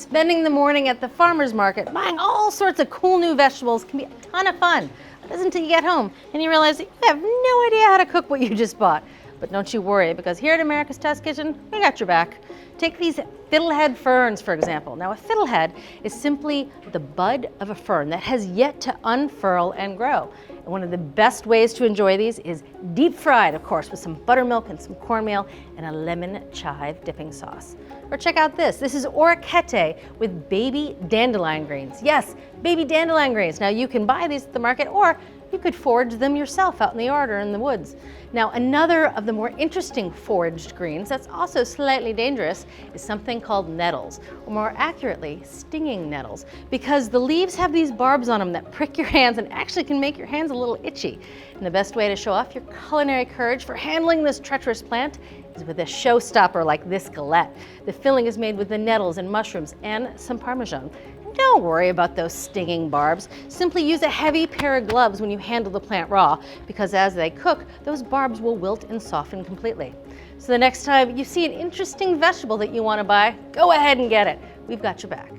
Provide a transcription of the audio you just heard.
Spending the morning at the farmer's market buying all sorts of cool new vegetables can be a ton of fun. That is until you get home and you realize that you have no idea how to cook what you just bought. But don't you worry, because here at America's Test Kitchen, we got your back. Take these fiddlehead ferns, for example. Now, a fiddlehead is simply the bud of a fern that has yet to unfurl and grow. And one of the best ways to enjoy these is deep fried, of course, with some buttermilk and some cornmeal and a lemon chive dipping sauce. Or check out this. This is Orecchiette with baby dandelion greens. Yes, baby dandelion greens. Now, you can buy these at the market, or you could forage them yourself out in the yard or in the woods. Now, another of the more interesting foraged greens that's also slightly dangerous is something called nettles, or more accurately, stinging nettles, because the leaves have these barbs on them that prick your hands and actually can make your hands a little itchy. And the best way to show off your culinary courage for handling this treacherous plant is with a showstopper like this galette. The filling is made with the nettles and mushrooms and some Parmesan. Don't worry about those stinging barbs. Simply use a heavy pair of gloves when you handle the plant raw, because as they cook, those barbs will wilt and soften completely. So the next time you see an interesting vegetable that you want to buy, go ahead and get it. We've got your back.